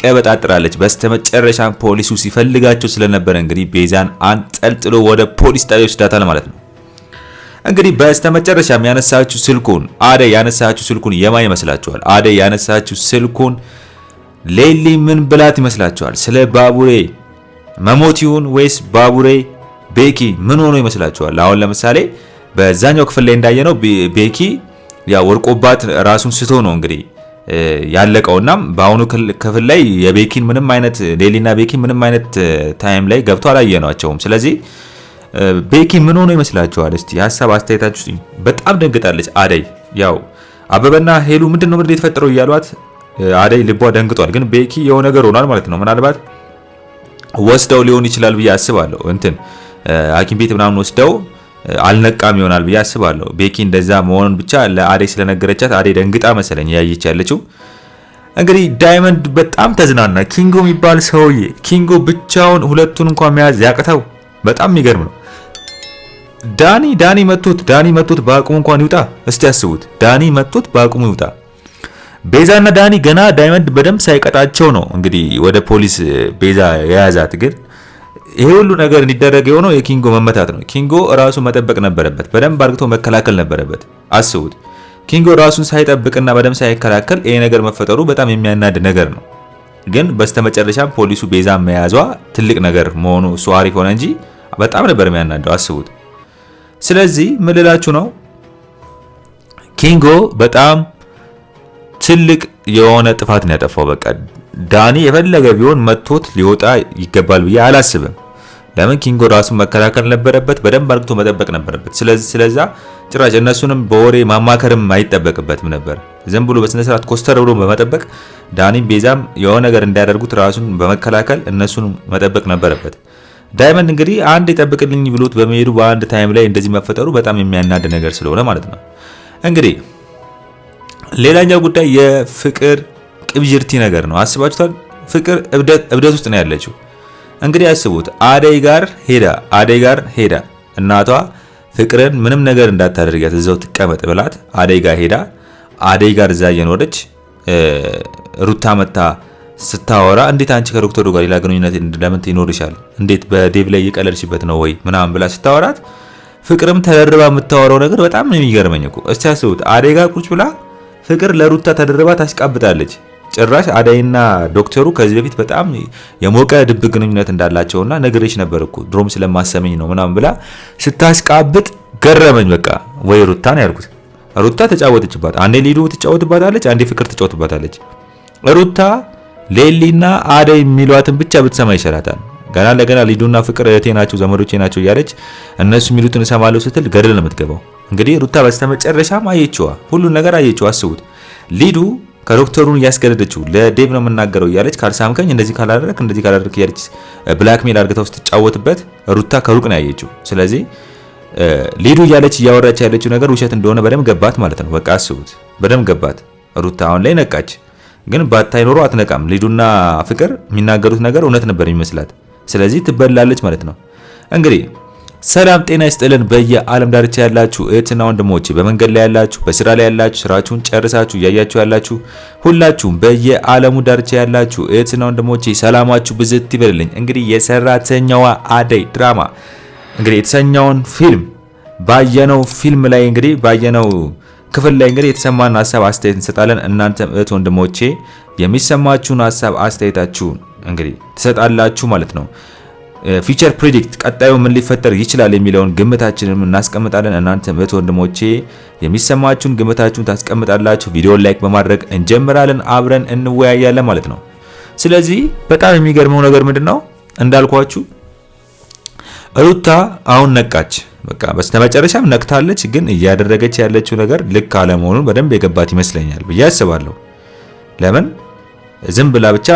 ትቀበጣጥራለች። በስተመጨረሻም ፖሊሱ ሲፈልጋቸው ስለነበረ እንግዲህ ቤዛን አንጠልጥሎ ወደ ፖሊስ ጣቢያ ይወስዳታል ማለት ነው። እንግዲህ በስተመጨረሻም ያነሳችው ስልኩን አደይ ያነሳችው ስልኩን የማን ይመስላችኋል? አደይ ያነሳችው ስልኩን ሌሊ ምን ብላት ይመስላችኋል? ስለ ባቡሬ መሞት ይሁን ወይስ ባቡሬ ቤኪ ምን ሆኖ ይመስላችኋል? አሁን ለምሳሌ በዛኛው ክፍል ላይ እንዳየነው ቤኪ ያ ወርቆባት ራሱን ስቶ ነው እንግዲህ ያለቀውና በአሁኑ ክፍል ላይ የቤኪን ምንም አይነት ሌሊና ቤኪ ምንም አይነት ታይም ላይ ገብቶ አላየናቸውም። ስለዚህ ቤኪ ምን ሆኖ ይመስላችኋል? እስቲ ሐሳብ አስተያየታችሁ። በጣም ደንግጣለች አደይ። ያው አበበና ሄሉ ምንድነው የተፈጠረው እያሏት አደይ ልቧ ደንግጧል። ግን ቤኪ የሆነ ነገር ሆኗል ማለት ነው። ምናልባት ወስደው ሊሆን ይችላል ብዬ አስባለሁ። ሐኪም ቤት ምናምን ወስደው አልነቃም ይሆናል ብዬ አስባለሁ። ቤኪ እንደዛ መሆኑን ብቻ ለአደይ ስለነገረቻት አደይ ደንግጣ መሰለኝ ያየች ያለችው። እንግዲህ ዳይመንድ በጣም ተዝናና። ኪንጎ የሚባል ሰውዬ ኪንጎ ብቻውን ሁለቱን እንኳን መያዝ ያቅተው በጣም የሚገርም ነው። ዳኒ መቶት በአቅሙ እንኳን ይውጣ። እስቲ ያስቡት፣ ዳኒ መቶት በአቅሙ ይውጣ። ቤዛና ዳኒ ገና ዳይመንድ በደንብ ሳይቀጣቸው ነው እንግዲህ ወደ ፖሊስ ቤዛ የያዛት። ግን ይሄ ሁሉ ነገር እንዲደረግ የሆነው የኪንጎ መመታት ነው። ኪንጎ ራሱ መጠበቅ ነበረበት፣ በደንብ አርግቶ መከላከል ነበረበት። አስቡት፣ ኪንጎ ራሱን ሳይጠብቅና በደንብ ሳይከላከል ይሄ ነገር መፈጠሩ በጣም የሚያናድ ነገር ነው። ግን በስተመጨረሻም ፖሊሱ ቤዛ መያዟ ትልቅ ነገር መሆኑ እሱ አሪፍ ሆነ እንጂ በጣም ነበር የሚያናደው። አስቡት። ስለዚህ ምን ልላችሁ ነው፣ ኪንጎ በጣም ትልቅ የሆነ ጥፋት ነው ያጠፋው። በቃ ዳኒ የፈለገ ቢሆን መቶት ሊወጣ ይገባል ብዬ አላስብም። ለምን ኪንጎ ራሱን መከላከል ነበረበት፣ በደንብ አርግቶ መጠበቅ ነበረበት። ስለዛ ጭራሽ እነሱንም በወሬ ማማከርም አይጠበቅበትም ነበር። ዝም ብሎ በስነ ስርዓት ኮስተር ብሎ በመጠበቅ ዳኒም ቤዛም የሆነ ነገር እንዳያደርጉት ራሱን በመከላከል እነሱን መጠበቅ ነበረበት። ዳይመንድ እንግዲህ አንድ ይጠብቅልኝ ብሎት በመሄዱ በአንድ ታይም ላይ እንደዚህ መፈጠሩ በጣም የሚያናድ ነገር ስለሆነ ማለት ነው። እንግዲህ ሌላኛው ጉዳይ የፍቅር ቅብጅርቲ ነገር ነው። አስባችሁታል? ፍቅር እብደት ውስጥ ነው ያለችው። እንግዲህ አስቡት፣ አደይ ጋር ሄዳ እናቷ ፍቅርን ምንም ነገር እንዳታደርጋት እዛው ትቀመጥ ብላት አደይ ጋር ሄዳ አደይ ጋር እዛ እየኖረች ሩታ መታ ስታወራ እንዴት አንቺ ከዶክተሩ ጋር ሌላ ግንኙነት ለምን ይኖርሻል? እንዴት በዴቭ ላይ እየቀለድሽበት ነው ወይ ምናምን ብላ ስታወራት ፍቅርም ተደርባ የምታወራው ነገር በጣም ነው የሚገርመኝ እኮ። እስቲ አስቡት፣ አደይ ጋር ቁጭ ብላ ፍቅር ለሩታ ተደርባ ታስቃብጣለች። ጭራሽ አደይና ዶክተሩ ከዚህ በፊት በጣም የሞቀ ድብቅ ግንኙነት እንዳላቸውና ነግሬሽ ነበር እኮ ድሮም ስለማሰመኝ ነው ምናምን ብላ ስታስቃብጥ ገረመኝ። በቃ ወይ ሩታ ነው ያልኩት። ሩታ ተጫወተችባት። አንዴ ሊዱ ትጫወትባታለች፣ አንዴ ፍቅር ትጫወትባታለች። ሩታ ሌሊና አደይ የሚሏትን ብቻ ብትሰማ ይሻላታል። ገና ለገና ሊዱና ፍቅር እህቴ ናቸው ዘመዶቼ ናቸው እያለች እነሱ የሚሉትን እሰማለሁ ስትል ገደል ነው የምትገባው። እንግዲህ ሩታ በስተመጨረሻም አየችዋ፣ ሁሉን ነገር አየችው። አስቡት፣ ሊዱ ከዶክተሩን እያስገደደችው ለዴቭ ነው የምናገረው እያለች ካልሳምከኝ እንደዚህ ካላደረክ እያለች ብላክሜል አድርገው ስትጫወትበት ሩታ ከሩቅ ነው ያየችው። ስለዚህ ሊዱ እያለች እያወራች ያለችው ነገር ውሸት እንደሆነ በደንብ ገባት ማለት ነው። በቃ አስቡት፣ በደንብ ገባት። ሩታ አሁን ላይ ነቃች። ግን ባታይ ኖሮ አትነቃም። ሊዱና ፍቅር የሚናገሩት ነገር እውነት ነበር የሚመስላት። ስለዚህ ትበላለች ማለት ነው። እንግዲህ ሰላም ጤና ይስጥልን። በየዓለም ዳርቻ ያላችሁ እህትና ወንድሞቼ፣ በመንገድ ላይ ያላችሁ፣ በስራ ላይ ያላችሁ፣ ስራችሁን ጨርሳችሁ እያያችሁ ያላችሁ ሁላችሁም በየዓለሙ ዳርቻ ያላችሁ እህትና ወንድሞቼ ሰላማችሁ ብዝት ይበልልኝ። እንግዲህ የሰራተኛዋ አደይ ድራማ እንግዲህ የተሰኘውን ፊልም ባየነው ፊልም ላይ እንግዲህ ባየነው ክፍል ላይ እንግዲህ የተሰማን ሐሳብ አስተያየት እንሰጣለን። እናንተም እህት ወንድሞቼ የሚሰማችሁን ሐሳብ አስተያየታችሁን እንግዲህ ትሰጣላችሁ ማለት ነው። ፊቸር ፕሪዲክት ቀጣዩ ምን ሊፈጠር ይችላል የሚለውን ግምታችንን እናስቀምጣለን። እናንተም እህት ወንድሞቼ የሚሰማችሁን ግምታችሁን ታስቀምጣላችሁ። ቪዲዮ ላይክ በማድረግ እንጀምራለን፣ አብረን እንወያያለን ማለት ነው። ስለዚህ በጣም የሚገርመው ነገር ምንድነው እንዳልኳችሁ ሩታ አሁን ነቃች። በቃ በስተመጨረሻም ነቅታለች። ግን እያደረገች ያለችው ነገር ልክ አለመሆኑን በደንብ የገባት ይመስለኛል ብዬ አስባለሁ። ለምን ዝም ብላ ብቻ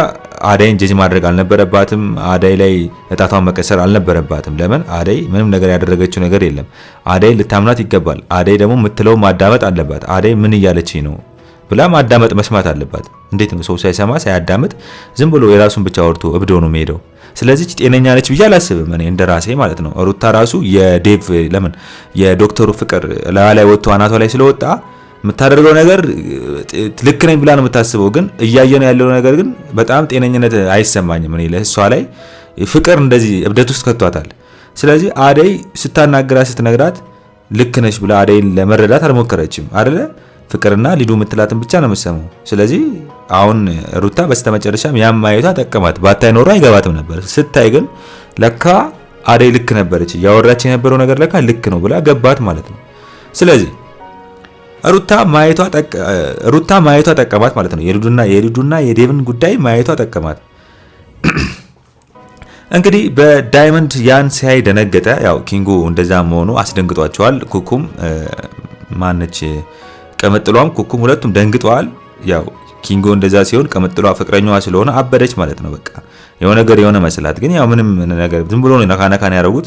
አደይን ጀጅ ማድረግ አልነበረባትም። አደይ ላይ እጣቷን መቀሰር አልነበረባትም። ለምን አደይ ምንም ነገር ያደረገችው ነገር የለም። አደይ ልታምናት ይገባል። አደይ ደግሞ የምትለው ማዳመጥ አለባት። አደይ ምን እያለችኝ ነው ብላ ማዳመጥ መስማት አለባት። እንዴት ነው ሰው ሳይሰማ ሳያዳምጥ ዝም ብሎ የራሱን ብቻ ወርቶ እብዶ ነው የሚሄደው? ስለዚህ ጤነኛ ነች ብዬ አላስብም እኔ እንደራሴ ማለት ነው። ሩታ ራሱ የዴቭ ለምን የዶክተሩ ፍቅር ላይ ወጥቶ አናቷ ላይ ስለወጣ የምታደርገው ነገር ልክ ነኝ ብላ ነው የምታስበው። ግን እያየነው ያለው ነገር ግን በጣም ጤነኝነት አይሰማኝም። እኔ ለእሷ ላይ ፍቅር እንደዚህ እብደት ውስጥ ከቷታል። ስለዚህ አደይ ስታናግራት ስትነግራት ልክ ነሽ ብላ አደይን ለመረዳት አልሞከረችም አይደለ? ፍቅርና ሊዱ የምትላትን ብቻ ነው የምትሰማው። ስለዚህ አሁን ሩታ በስተመጨረሻም ያም ማየቷ ጠቀማት። ባታይ ኖሮ አይገባትም ነበር። ስታይ ግን ለካ አደይ ልክ ነበረች፣ ያወራች የነበረው ነገር ለካ ልክ ነው ብላ ገባት ማለት ነው። ስለዚህ ሩታ ማየቷ ጠቀማት ማለት ነው። የሊዱና የዴቭን ጉዳይ ማየቷ ጠቀማት። እንግዲህ በዳይመንድ ያን ሲያይ ደነገጠ። ያው ኪንጉ እንደዛ መሆኑ አስደንግጧቸዋል። ኩኩም ማነች ቀመጥሏም ኩኩም ሁለቱም ደንግጠዋል። ያው ኪንጎ እንደዛ ሲሆን ቀመጥሏ ፍቅረኛዋ ስለሆነ አበደች ማለት ነው። በቃ የሆነ ነገር የሆነ መስላት፣ ግን ያው ምንም ነገር ዝም ብሎ ነው ነካነካን ያደረጉት።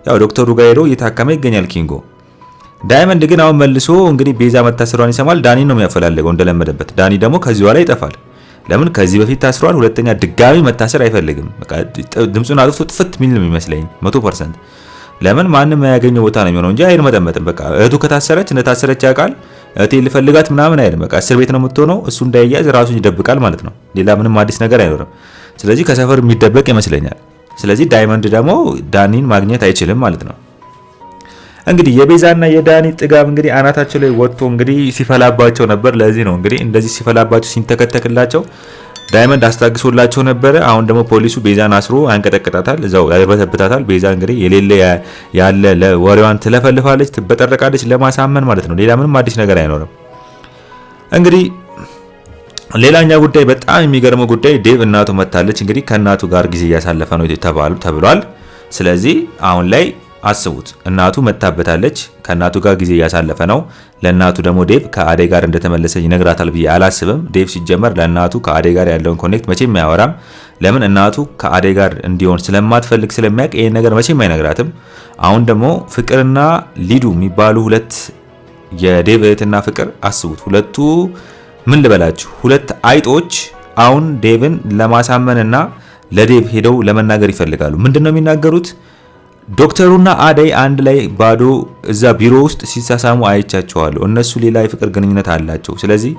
ያው ዶክተሩ ጋር ሄዶ እየታከመ ይገኛል ኪንጎ። ዳይመንድ ግን አሁን መልሶ እንግዲህ ቤዛ መታሰሯን ይሰማል። ዳኒ ነው የሚያፈላለገው እንደለመደበት። ዳኒ ደግሞ ከዚህ በኋላ ይጠፋል። ለምን ከዚህ በፊት ታስሯል። ሁለተኛ ድጋሚ መታሰር አይፈልግም። በቃ ድምጹን አጥፍቶ ጥፍት ሚል ነው የሚመስለኝ 100%። ለምን ማንም ያገኘው ቦታ ነው የሚሆነው እንጂ አይርመጠመጥም። በቃ እህቱ ከታሰረች እንደታሰረች ያውቃል። እህቴ ልፈልጋት ምናምን አይልም። በቃ እስር ቤት ነው የምትሆነው። እሱ እንዳይያዝ ራሱን ይደብቃል ማለት ነው። ሌላ ምንም አዲስ ነገር አይኖርም። ስለዚህ ከሰፈር የሚደበቅ ይመስለኛል። ስለዚህ ዳይመንድ ደግሞ ዳኒን ማግኘት አይችልም ማለት ነው። እንግዲህ የቤዛና የዳኒ ጥጋብ እንግዲህ አናታቸው ላይ ወጥቶ እንግዲህ ሲፈላባቸው ነበር። ለዚህ ነው እንግዲህ እንደዚህ ሲፈላባቸው ሲንተከተክላቸው ዳይመንድ አስታግሶላቸው ነበረ። አሁን ደግሞ ፖሊሱ ቤዛን አስሮ አንቀጠቅጣታል፣ እዛው ያርበተብታታል። ቤዛ እንግዲህ የሌለ ያለ ለወሬዋን ትለፈልፋለች፣ ትበጠረቃለች ለማሳመን ማለት ነው። ሌላ ምንም አዲስ ነገር አይኖርም። እንግዲህ ሌላኛው ጉዳይ በጣም የሚገርመው ጉዳይ ዴቭ እናቱ መታለች። እንግዲህ ከእናቱ ጋር ጊዜ እያሳለፈ ነው ተብሏል። ስለዚህ አሁን ላይ አስቡት፣ እናቱ መታበታለች፣ ከእናቱ ጋር ጊዜ እያሳለፈ ነው። ለእናቱ ደግሞ ዴቭ ከአደይ ጋር እንደተመለሰ ይነግራታል ብዬ አላስብም። ዴቭ ሲጀመር ለእናቱ ከአደይ ጋር ያለውን ኮኔክት መቼም አያወራም። ለምን እናቱ ከአደይ ጋር እንዲሆን ስለማትፈልግ ስለሚያውቅ ይሄን ነገር መቼም አይነግራትም። አሁን ደግሞ ፍቅርና ሊዱ የሚባሉ ሁለት የዴቭ እህትና ፍቅር አስቡት፣ ሁለቱ ምን ልበላችሁ፣ ሁለት አይጦች አሁን ዴቭን ለማሳመንና ለዴቭ ሄደው ለመናገር ይፈልጋሉ። ምንድነው የሚናገሩት? ዶክተሩና አደይ አንድ ላይ ባዶ እዛ ቢሮ ውስጥ ሲሳሳሙ አይቻቸዋለሁ። እነሱ ሌላ የፍቅር ግንኙነት አላቸው። ስለዚህ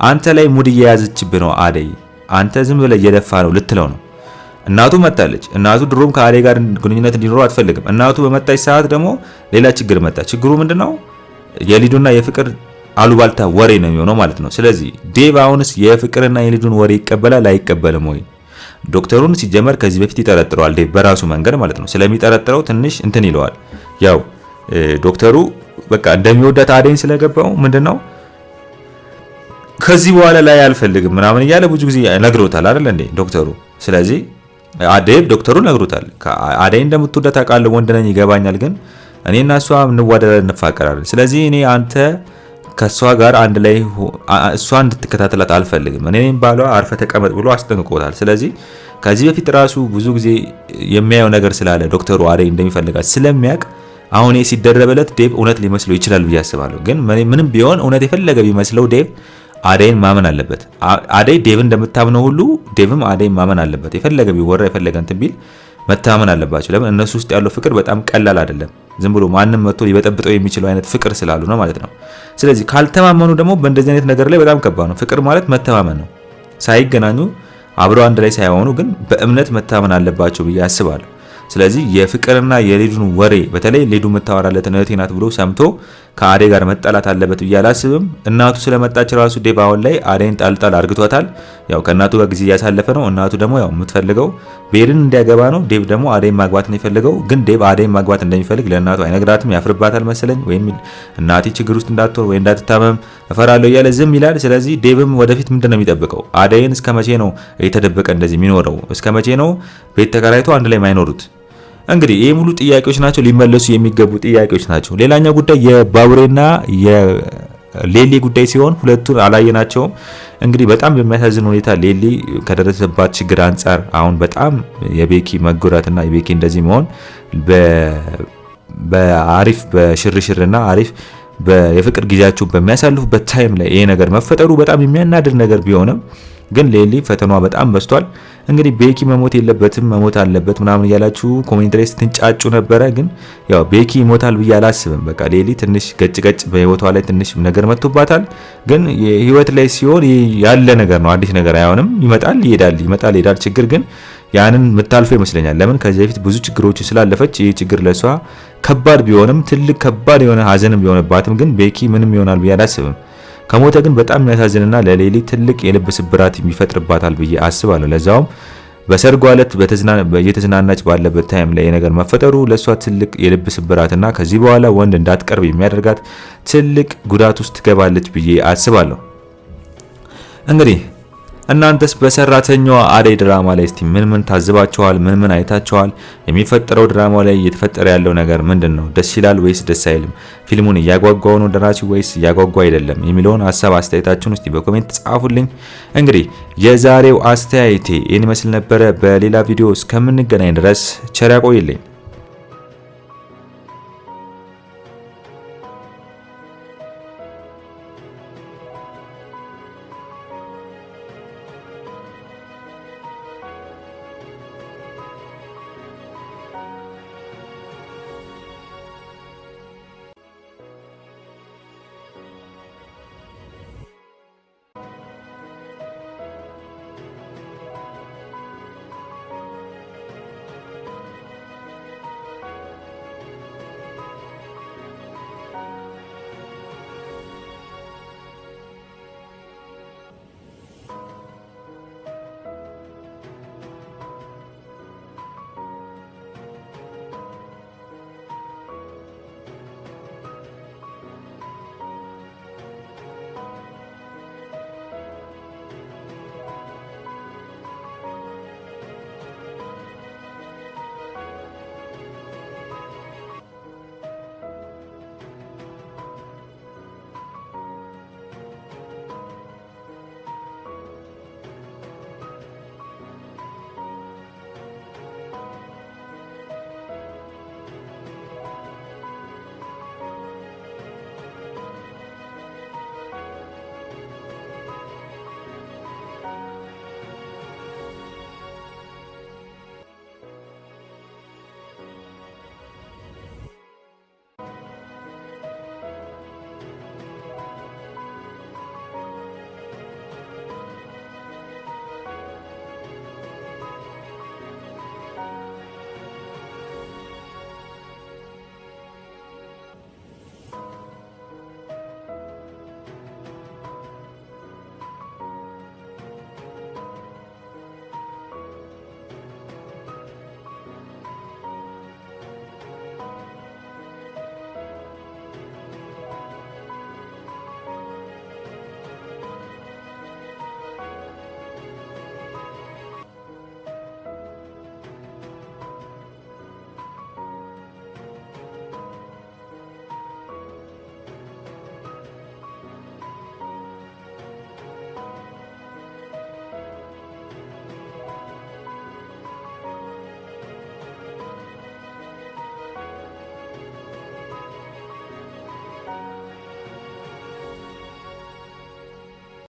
አንተ ላይ ሙድ እየያዘችብህ ነው አደይ፣ አንተ ዝም ብለህ እየደፋ ነው ልትለው ነው። እናቱ መጣለች። እናቱ ድሮም ከአደይ ጋር ግንኙነት እንዲኖረው አትፈልግም። እናቱ በመጣች ሰዓት ደግሞ ሌላ ችግር መጣ። ችግሩ ምንድነው? የሊዱና የፍቅር አሉባልታ ወሬ ነው የሚሆነው ማለት ነው። ስለዚህ ዴቭ አሁንስ የፍቅርና የሊዱን ወሬ ይቀበላል አይቀበልም ወይ? ዶክተሩን ሲጀመር ከዚህ በፊት ይጠረጥረዋል ዴቭ በራሱ መንገድ ማለት ነው። ስለሚጠረጥረው ትንሽ እንትን ይለዋል። ያው ዶክተሩ በቃ እንደሚወዳት አደይን ስለገባው ምንድነው ከዚህ በኋላ ላይ አልፈልግም ምናምን እያለ ብዙ ጊዜ ነግሮታል አይደል እንዴ ዶክተሩ። ስለዚህ ዴቭ ዶክተሩ ነግሮታል። አደይ እንደምትወዳት አውቃለሁ፣ ወንድ ነኝ ይገባኛል፣ ግን እኔና እሷ እንዋደዳለን፣ እንፋቀራለን። ስለዚህ እኔ አንተ ከሷ ጋር አንድ ላይ እሷ እንድትከታተላት አልፈልግም፣ እኔም ባሏ አርፈ ተቀመጥ ብሎ አስጠንቅቆታል። ስለዚህ ከዚህ በፊት ራሱ ብዙ ጊዜ የሚያየው ነገር ስላለ ዶክተሩ አደይ እንደሚፈልጋት ስለሚያውቅ አሁን ሲደረበለት ዴቭ እውነት ሊመስለው ይችላል ብዬ አስባለሁ። ግን ምንም ቢሆን እውነት የፈለገ ቢመስለው ዴቭ አደይን ማመን አለበት። አደይ ዴቭ እንደምታምነው ሁሉ ዴቭም አደይን ማመን አለበት። የፈለገ ቢወራ የፈለገ እንትን ቢል መታመን አለባቸው። ለምን እነሱ ውስጥ ያለው ፍቅር በጣም ቀላል አይደለም። ዝም ብሎ ማንም መጥቶ ሊበጠብጠው የሚችለው አይነት ፍቅር ስላሉ ነው ማለት ነው። ስለዚህ ካልተማመኑ ደግሞ በእንደዚህ አይነት ነገር ላይ በጣም ከባድ ነው። ፍቅር ማለት መተማመን ነው። ሳይገናኙ አብረው አንድ ላይ ሳይሆኑ ግን በእምነት መታመን አለባቸው ብዬ አስባለሁ። ስለዚህ የፍቅርና የሊዱን ወሬ በተለይ ሊዱ የምታወራለትን እህቴ ናት ብሎ ሰምቶ ከአደይ ጋር መጣላት አለበት ብዬ አላስብም። እናቱ ስለመጣች ራሱ ዴቭ አሁን ላይ አደይን ጣልጣል አርግቷታል። ያው ከእናቱ ጋር ጊዜ እያሳለፈ ነው። እናቱ ደግሞ ያው የምትፈልገው ቤርን እንዲያገባ ነው። ዴቭ ደግሞ አደይን ማግባት ነው የፈለገው። ግን ዴቭ አደይን ማግባት እንደሚፈልግ ለእናቱ አይነግራትም። ያፍርባታል መሰለኝ፣ ወይም እናቴ ችግር ውስጥ እንዳትሆን ወይ እንዳትታመም እፈራለሁ እያለ ዝም ይላል። ስለዚህ ዴቭም ወደፊት ምንድነው የሚጠብቀው? አደይን እስከ መቼ ነው የተደበቀ እንደዚህ የሚኖረው? እስከ መቼ ነው ቤት ተከራይቶ አንድ ላይ ማይኖሩት? እንግዲህ ይሄ ሙሉ ጥያቄዎች ናቸው፣ ሊመለሱ የሚገቡ ጥያቄዎች ናቸው። ሌላኛው ጉዳይ የባቡሬና የሌሊ ጉዳይ ሲሆን ሁለቱን አላየናቸውም። እንግዲህ በጣም በሚያሳዝን ሁኔታ ሌሊ ከደረሰባት ችግር አንጻር አሁን በጣም የቤኪ መጎዳትና የቤኪ እንደዚህ መሆን በአሪፍ በሽርሽርና አሪፍ የፍቅር ጊዜያቸው በሚያሳልፉበት ታይም ላይ ይሄ ነገር መፈጠሩ በጣም የሚያናድር ነገር ቢሆንም ግን ሌሊ ፈተናዋ በጣም በዝቷል። እንግዲህ ቤኪ መሞት የለበትም መሞት አለበት ምናምን እያላችሁ ኮሜንት ላይ ስትንጫጩ ነበረ። ግን ያው ቤኪ ይሞታል ብዬ አላስብም። በቃ ሌሊ ትንሽ ገጭ በህይወቷ ላይ ትንሽ ነገር መጥቶባታል። ግን ህይወት ላይ ሲሆን ያለ ነገር ነው፣ አዲስ ነገር አይሆንም። ይመጣል ይሄዳል። ችግር ግን ያንን የምታልፈው ይመስለኛል። ለምን ከዚህ በፊት ብዙ ችግሮች ስላለፈች ይህ ችግር ለሷ ከባድ ቢሆንም ትልቅ ከባድ የሆነ ሀዘንም ቢሆንባትም ግን ቤኪ ምንም ይሆናል ብዬ አላስብም። ከሞተ ግን በጣም የሚያሳዝንና ለሌሊ ትልቅ የልብ ስብራት የሚፈጥርባታል ብዬ አስባለሁ። ለዛውም በሰርጓ ዕለት እየተዝናናች ባለበት ታይም ላይ ነገር መፈጠሩ ለሷ ትልቅ የልብ ስብራትና ከዚህ በኋላ ወንድ እንዳትቀርብ የሚያደርጋት ትልቅ ጉዳት ውስጥ ትገባለች ብዬ አስባለሁ። እንግዲህ እናንተስ በሰራተኛዋ አደይ ድራማ ላይ እስቲ ምን ታዝባችኋል? ምን አይታችኋል? የሚፈጠረው ድራማ ላይ እየተፈጠረ ያለው ነገር ምንድነው? ደስ ይላል ወይስ ደስ አይልም? ፊልሙን እያጓጓው ነው ደራሲው ወይስ እያጓጓ አይደለም የሚለውን ሀሳብ አስተያየታችሁን እስቲ በኮሜንት ጻፉልኝ። እንግዲህ የዛሬው አስተያየቴ ይህን ይመስል ነበረ። በሌላ ቪዲዮ እስከምንገናኝ ድረስ ቸር ያቆይልኝ።